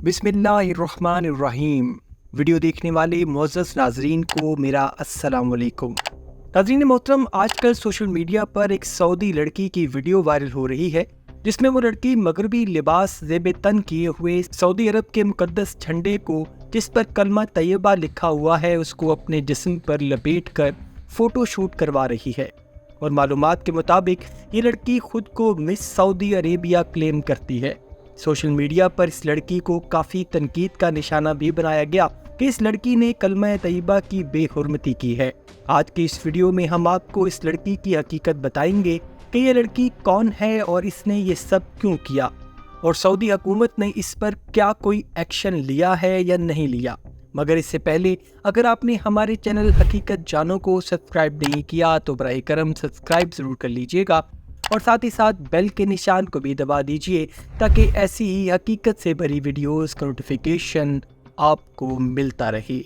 बिस्मिल्लाहिर्रहमानिर्रहीम। वीडियो देखने वाले मुअज़्ज़ज़ नाज़रीन को मेरा अस्सलाम वालेकुम। नाज़रीन मोहतरम, आजकल सोशल मीडिया पर एक सऊदी लड़की की वीडियो वायरल हो रही है जिसमें वो लड़की मगरबी लिबास ज़ेब तन किए हुए सऊदी अरब के मुक़द्दस झंडे को, जिस पर कलमा तैयबा लिखा हुआ है, उसको अपने जिस्म पर लपेट कर फ़ोटो शूट करवा रही है। और मालूमात के मुताबिक ये लड़की खुद को मिस सऊदी अरेबिया क्लेम करती है। सोशल मीडिया पर इस लड़की को काफ़ी तनकीद का निशाना भी बनाया गया कि इस लड़की ने कलमा तैयबा की बेहुरमती की है। आज की इस वीडियो में हम आपको इस लड़की की हकीकत बताएंगे कि ये लड़की कौन है और इसने ये सब क्यों किया, और सऊदी हुकूमत ने इस पर क्या कोई एक्शन लिया है या नहीं लिया। मगर इससे पहले अगर आपने हमारे चैनल हकीकत जानो को सब्सक्राइब नहीं किया तो बराए करम सब्सक्राइब ज़रूर कर लीजिएगा और साथ ही साथ बेल के निशान को भी दबा दीजिए ताकि ऐसी ही हकीकत से भरी वीडियोस का नोटिफिकेशन आपको मिलता रहे।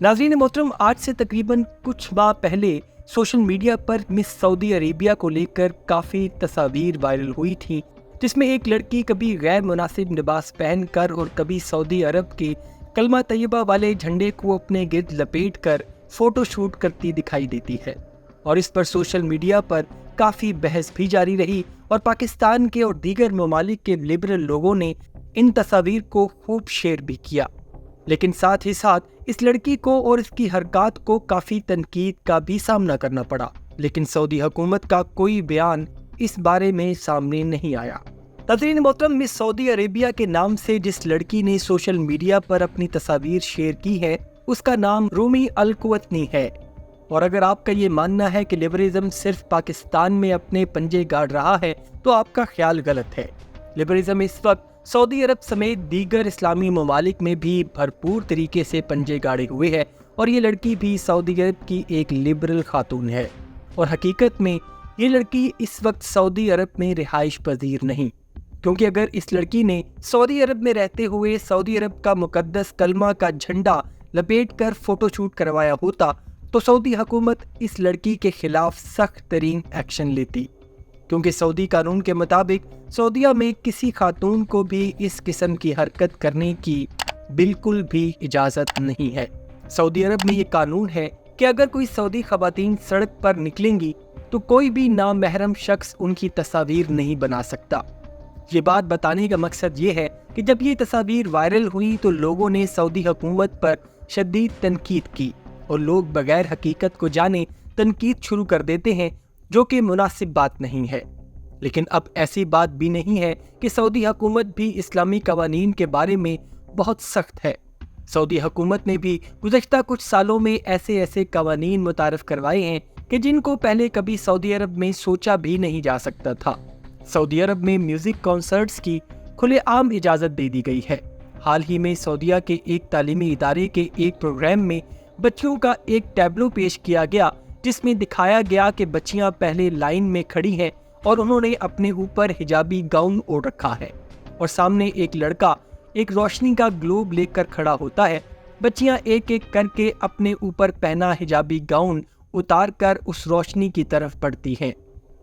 नाज़रीन मोहतरम, आज से तकरीबन कुछ माह पहले सोशल मीडिया पर मिस सऊदी अरेबिया को लेकर काफ़ी तस्वीर वायरल हुई थी, जिसमें एक लड़की कभी गैर मुनासिब लिबास पहनकर और कभी सऊदी अरब के कलमा तैयबा वाले झंडे को अपने गिर्द लपेट कर फोटो शूट करती दिखाई देती है। और इस पर सोशल मीडिया पर काफ़ी बहस भी जारी रही और पाकिस्तान के और दीगर ममालिक के लिबरल लोगों ने इन तस्वीर को खूब शेयर भी किया। लेकिन साथ ही साथ इस लड़की को और इसकी हरकत को काफ़ी तनकीद का भी सामना करना पड़ा, लेकिन सऊदी हुकूमत का कोई बयान इस बारे में सामने नहीं आया। नाज़रीन मोहतरम, मिस सऊदी अरेबिया के नाम से जिस लड़की ने सोशल मीडिया पर अपनी तस्वीर शेयर की है उसका नाम रूमी अल कुवतनी है। और अगर आपका ये मानना है कि लिबरलिज्म सिर्फ पाकिस्तान में अपने पंजे गाड़ रहा है तो आपका ख्याल गलत है। लिबरलिज्म इस वक्त सऊदी अरब समेत दीगर इस्लामी ममालिक में भी भरपूर तरीके से पंजे गाड़े हुए है और ये लड़की भी सऊदी अरब की एक लिबरल खातून है। और हकीकत में ये लड़की इस वक्त सऊदी अरब में रिहाइश पजीर नहीं, क्योंकि अगर इस लड़की ने सऊदी अरब में रहते हुए सऊदी अरब का मुकद्दस कलमा का झंडा लपेट कर फोटो शूट करवाया होता तो सऊदी हुकूमत इस लड़की के खिलाफ सख्त तरीन एक्शन लेती, क्योंकि सऊदी कानून के मुताबिक सऊदीया में किसी खातून को भी इस किस्म की हरकत करने की बिल्कुल भी इजाज़त नहीं है। सऊदी अरब में ये कानून है कि अगर कोई सऊदी खवातीन सड़क पर निकलेंगी तो कोई भी नामहरम शख्स उनकी तस्वीर नहीं बना सकता। ये बात बताने का मकसद ये है कि जब ये तस्वीर वायरल हुई तो लोगों ने सऊदी हुकूमत पर शदीद तनकीद की और लोग बगैर हकीकत को जाने तनकीद शुरू कर देते हैं, जो कि मुनासिब बात नहीं है। लेकिन अब ऐसी बात भी नहीं है कि सऊदी हुकूमत भी इस्लामी कवानीन के बारे में बहुत सख्त है। सऊदी हुकूमत ने भी गुज़श्ता कुछ सालों में ऐसे कवानीन मुतारफ़ करवाए हैं कि जिनको पहले कभी सऊदी अरब में सोचा भी नहीं जा सकता था। सऊदी अरब में म्यूज़िक कॉन्सर्ट्स की खुलेआम इजाज़त दे दी गई है। हाल ही में सऊदीया के एक तालीमी इदारे के एक प्रोग्राम में बच्चियों का एक टैब्लो पेश किया गया जिसमें दिखाया गया कि बच्चियां पहले लाइन में खड़ी हैं और उन्होंने अपने ऊपर हिजाबी गाउन ओढ़ रखा है और सामने एक लड़का एक रोशनी का ग्लोब लेकर खड़ा होता है। बच्चियां एक एक करके अपने ऊपर पहना हिजाबी गाउन उतार कर उस रोशनी की तरफ बढ़ती हैं,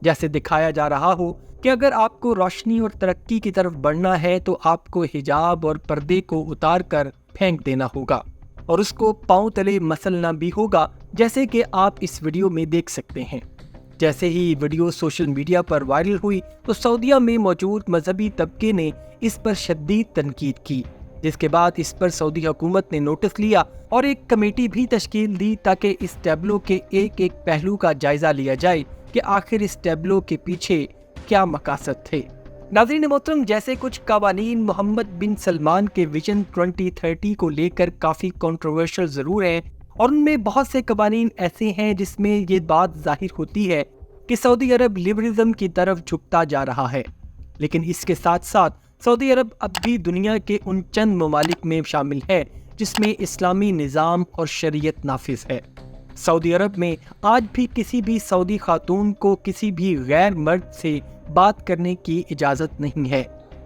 जैसे दिखाया जा रहा हो कि अगर आपको रोशनी और तरक्की की तरफ बढ़ना है तो आपको हिजाब और पर्दे को उतार कर फेंक देना होगा और उसको पांव तले मसलना भी होगा, जैसे कि आप इस वीडियो में देख सकते हैं। जैसे ही वीडियो सोशल मीडिया पर वायरल हुई तो सऊदीया में मौजूद मजहबी तबके ने इस पर शदीद तनकीद की, जिसके बाद इस पर सऊदी हुकूमत ने नोटिस लिया और एक कमेटी भी तश्कील दी ताकि इस टैब्लो के एक एक पहलू का जायजा लिया जाए कि आखिर इस टैब्लो के पीछे क्या मकासद थे। नाज़रीन मोहतरम, जैसे कुछ कवानीन मोहम्मद बिन सलमान के विजन 2030 को लेकर काफ़ी कंट्रोवर्शियल ज़रूर हैं और उनमें बहुत से कवानीन ऐसे हैं जिसमें ये बात जाहिर होती है कि सऊदी अरब लिबरलिज्म की तरफ झुकता जा रहा है। लेकिन इसके साथ साथ सऊदी अरब अब भी दुनिया के उन चंद ममालिक में शामिल है जिसमें इस्लामी निज़ाम और शरीयत नाफिज है। सऊदी अरब में आज भी किसी भी सऊदी खातून को किसी भी गैर मर्द से बात करने की इजाज़त नहीं है।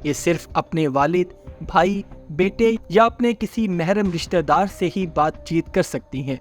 ये सिर्फ अपने वालिद, भाई, बेटे या अपने किसी महरम रिश्तेदार से ही बातचीत कर सकती हैं।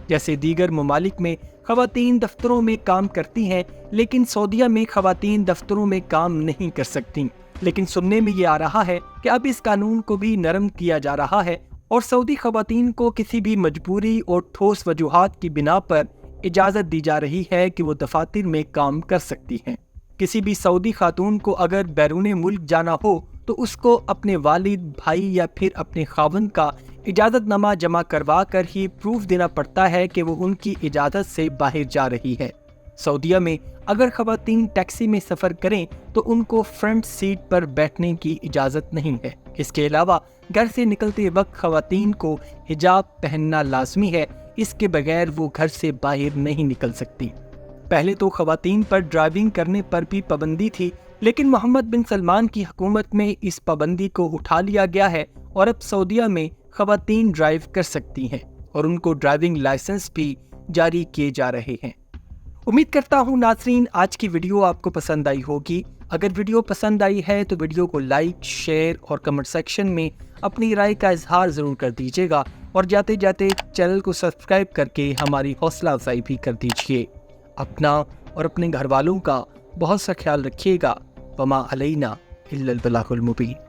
जैसे दीगर ममालिक में ख़वातीन दफ्तरों में काम करती हैं, लेकिन सऊदीया में ख़वातीन दफ्तरों में काम नहीं कर सकती। लेकिन सुनने में ये आ रहा है कि अब इस कानून को भी नरम किया जा रहा है और सऊदी खवातीन को किसी भी मजबूरी और ठोस वजूहात की बिना पर इजाज़त दी जा रही है कि वो दफातर में काम कर सकती हैं। किसी भी सऊदी खातून को अगर बैरून मुल्क जाना हो तो उसको अपने वालिद, भाई या फिर अपने खावंद का इजाज़तनामा जमा करवा कर ही प्रूफ देना पड़ता है कि वो उनकी इजाज़त से बाहर जा रही है। सऊदीया में अगर खवातीन टैक्सी में सफ़र करें तो उनको फ्रंट सीट पर बैठने की इजाज़त नहीं है। इसके अलावा घर से निकलते वक्त खवातीन को हिजाब पहनना लाजमी है, इसके बगैर वो घर से बाहर नहीं निकल सकती। पहले तो खवातीन पर ड्राइविंग करने पर भी पाबंदी थी, लेकिन मोहम्मद बिन सलमान की हुकूमत में इस पाबंदी को उठा लिया गया है और अब सऊदीया में खवातीन ड्राइव कर सकती हैं और उनको ड्राइविंग लाइसेंस भी जारी किए जा रहे हैं। उम्मीद करता हूँ नाज़रीन आज की वीडियो आपको पसंद आई होगी। अगर वीडियो पसंद आई है तो वीडियो को लाइक, शेयर और कमेंट सेक्शन में अपनी राय का इजहार ज़रूर कर दीजिएगा और जाते जाते चैनल को सब्सक्राइब करके हमारी हौसला अफजाई भी कर दीजिए। अपना और अपने घर वालों का बहुत सा ख्याल रखिएगा। वमा अलैना इल्लल बलागुल मुबीन।